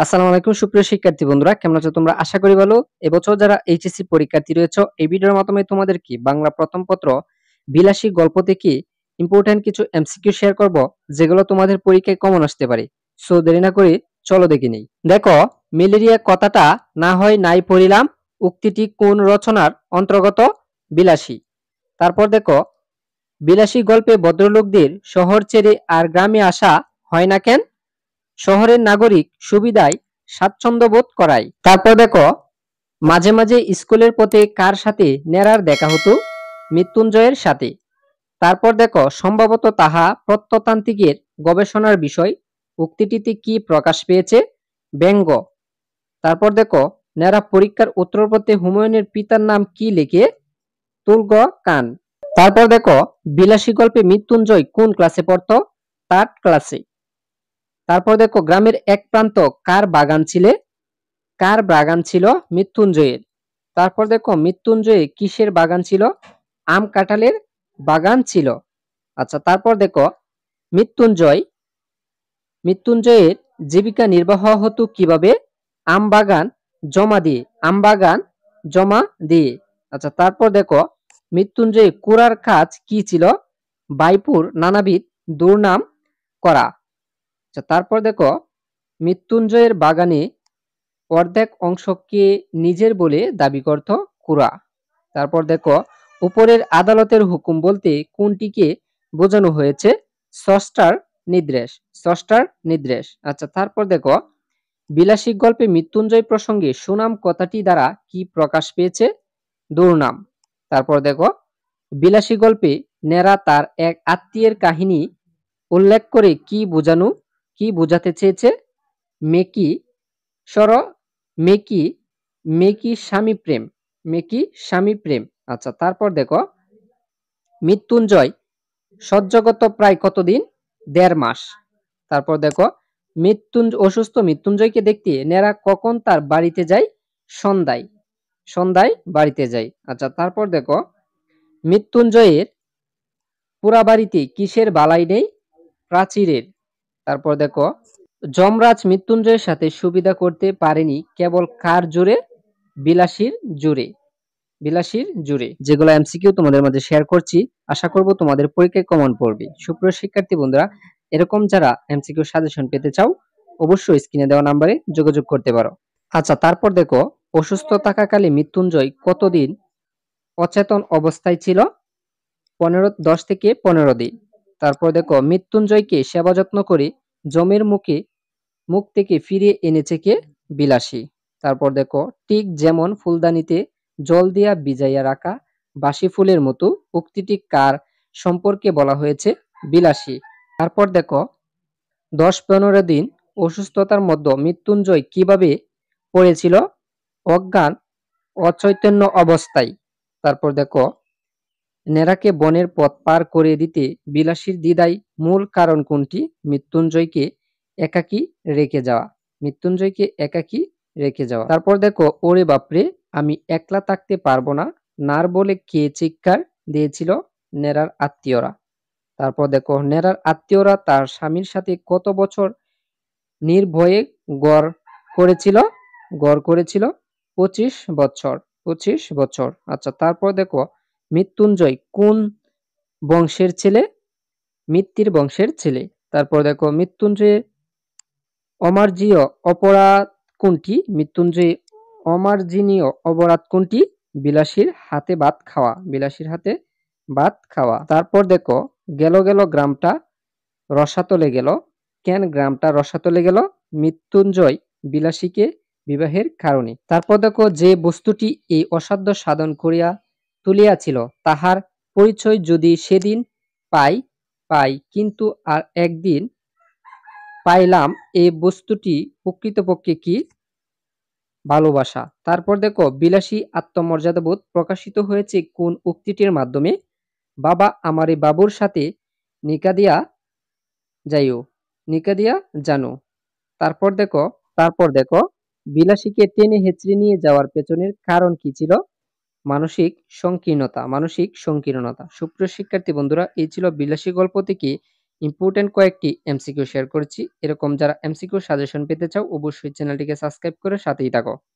আসসালামু আলাইকুম সুপ্রিয় শিক্ষার্থী বন্ধুরা, কেমন আছো তোমরা? আশা করি ভালো। এবছর যারা এইচএসসি পরীক্ষার্থী রয়েছে, এই ভিডিওর মাধ্যমে তোমাদের কি বাংলা প্রথম পত্র বিলাসী গল্প থেকে ইম্পর্টেন্ট কিছু এমসিকিউ শেয়ার করব, যেগুলো তোমাদের পরীক্ষায় কমন আসতে পারে। সো দেরি না করে চলো দেখে নেই। দেখো, ম্যালেরিয়া কথাটা না হয় নাই পড়িলাম, উক্তিটি কোন রচনার অন্তর্গত? বিলাসী। তারপর দেখো, বিলাসী গল্পে ভদ্রলোকদের শহর ছেড়ে আর গ্রামে আসা হয় না কেন? শহরের নাগরিক সুবিধায় স্বাচ্ছন্দ্য বোধ করায়। তারপর দেখো, মাঝে মাঝে স্কুলের পথে কার সাথে ন্যাড়ার দেখা হতো? মৃত্যুঞ্জয়ের সাথে। তারপর দেখো, সম্ভবত তাহা প্রত্নতান্ত্রিকের গবেষণার বিষয়। উক্তিটিতে কি প্রকাশ পেয়েছে? ব্যঙ্গ। তারপর দেখো, ন্যাড়া পরীক্ষার উত্তরপত্রে হুমায়ুনের পিতার নাম কি লিখে? তুর্গ কান। তারপর দেখো, বিলাসী গল্পে মৃত্যুঞ্জয় কোন ক্লাসে পড়তো? 3rd ক্লাসে। তারপর দেখো, গ্রামের এক প্রান্ত কার বাগান ছিলে? কার বাগান ছিল? মৃত্যুঞ্জয়ের। তারপর দেখো, মৃত্যুঞ্জয়ে কিসের বাগান ছিল? আম কাঁঠালের বাগান ছিল। আচ্ছা, তারপর দেখো, মৃত্যুঞ্জয় মৃত্যুঞ্জয়ের জীবিকা নির্বাহ হতো কিভাবে? আম বাগান জমা দিয়ে। আম বাগান জমা দিয়ে। আচ্ছা, তারপর দেখো, মৃত্যুঞ্জয় কুড়ার কাজ কি ছিল? বাইপুর নানাবিধ দুর্নাম করা। আচ্ছা, তারপর দেখো, মৃত্যুঞ্জয়ের বাগানে অর্ধেক অংশকে নিজের বলে দাবি করত কুড়া। তারপর দেখো, উপরের আদালতের হুকুম বলতে কোনটিকে বোঝানো হয়েছে? স্রষ্টার নির্দেশ। স্রষ্টার নির্দেশ। আচ্ছা, তারপর দেখো, বিলাসী গল্পে মৃত্যুঞ্জয় প্রসঙ্গে সুনাম কথাটি দ্বারা কি প্রকাশ পেয়েছে? দুর্নাম। তারপর দেখো, বিলাসী গল্পে নেরা তার এক আত্মীয়ের কাহিনী উল্লেখ করে কি বোঝাতে চেয়েছে? মেকি সর মেকি মেকি স্বামী প্রেম। মেকি স্বামী প্রেম। আচ্ছা, তারপর দেখো, মৃত্যুঞ্জয় সহ্যগত প্রায় কতদিন? 1.5 মাস। তারপর দেখো, অসুস্থ মৃত্যুঞ্জয়কে দেখতে নেরা কখন তার বাড়িতে যায়? সন্ধ্যায়। সন্ধ্যায় বাড়িতে যায়। আচ্ছা, তারপর দেখো, মৃত্যুঞ্জয়ের পুরা বাড়িতে কিসের বালাই নেই? প্রাচীরের। তারপর দেখো, যমরাজ মৃত্যুঞ্জয়ের সাথে সুবিধা করতে পারেনি কেবল কার জোরে? বিলাসীর জোরে। বিলাসীর জোরে। যেগুলো এমসিকিউ তোমাদের মাঝে শেয়ার করছি, আশা করব তোমাদের পরীক্ষায় কমন পড়বে। সুপ্রিয় শিক্ষার্থী বন্ধুরা, এরকম যারা এমসিকিউ সাজেশন পেতে চাও, অবশ্যই স্ক্রিনে দেওয়া নম্বরে যোগাযোগ করতে পারো। আচ্ছা, তারপর দেখো, অসুস্থ থাকাকালে মৃত্যুঞ্জয় কতদিন অচেতন অবস্থায় ছিল? 10 থেকে 15 দিন। তারপর দেখো, মৃত্যুঞ্জয়কে সেবা যত্ন করে জমের মুখ থেকে ফিরিয়ে এনেছে কে? বিলাসী। তারপর দেখো, ঠিক যেমন ফুলদানিতে জল দিয়া ভিজাইয়া রাখা বাসি ফুলের মতো, উক্তিটি কার সম্পর্কে বলা হয়েছে? বিলাসী। তারপর দেখো, 10-15 দিন অসুস্থতার মধ্যে মৃত্যুঞ্জয় কিভাবে পড়েছিল? অজ্ঞান অচৈতন্য অবস্থায়। তারপর দেখো, নেরাকে বনের পথ পার করে দিতে বিলাসীর দ্বিধায় মূল কারণ কোনটি? মৃত্যুঞ্জয়কে একাকী রেখে যাওয়া। মৃত্যুঞ্জয়কে একাকী রেখে যাওয়া। তারপর দেখো, ওরে বাপরে, আমি একলা থাকতে পারবো না, নার বলে কে চিৎকার দিয়েছিল? নেরার আত্মীয়রা। তারপর দেখো, নেরার আত্মীয়রা তার স্বামীর সাথে কত বছর নির্ভয়ে গড় করেছিল? 25 বছর। 25 বছর। আচ্ছা, তারপর দেখো, মৃত্যুঞ্জয় কোন বংশের ছেলে? মিত্তির বংশের ছেলে। তারপর দেখো, মৃত্যুঞ্জয়ের অমার্জনীয় অপরাধ কোনটি? মৃত্যুঞ্জয় অমার্জনীয় অপরাধ কোনটি? বিলাসীর হাতে ভাত খাওয়া। বিলাসীর হাতে ভাত খাওয়া। তারপর দেখো, গেল গেল গ্রামটা রসাতলে গেল। কেন গ্রামটা রসাতলে গেল? মৃত্যুঞ্জয় বিলাসীকে বিবাহের কারণে। তারপর দেখো, যে বস্তুটি এই অসাধ্য সাধন করিয়া তুলিয়াছিল, তাহার পরিচয় যদি সেদিন পাই কিন্তু আর একদিন পাইলাম, এই বস্তুটি প্রকৃতপক্ষে কি? ভালোবাসা। তারপর দেখো, বিলাসী আত্মমর্যাদাবোধ প্রকাশিত হয়েছে কোন উক্তিটির মাধ্যমে? বাবা আমারে বাবুর সাথে নিকা দিয়া যাইও, নিকা দিয়া জানো। তারপর দেখো, বিলাসীকে টেনে হেঁচড়ে নিয়ে যাওয়ার পেছনের কারণ কি ছিল? মানসিক সংকীর্ণতা। মানসিক সংকীর্ণতা। সুপ্রিয় শিক্ষার্থী বন্ধুরা, এই ছিল বিলাসী গল্প থেকে ইম্পোর্টেন্ট কয়েকটি এমসিকিউ শেয়ার করেছি। এরকম যারা এমসিকিউ সাজেশন পেতে চাও অবশ্যই চ্যানেলটিকে সাবস্ক্রাইব করে সাথেই থাকো।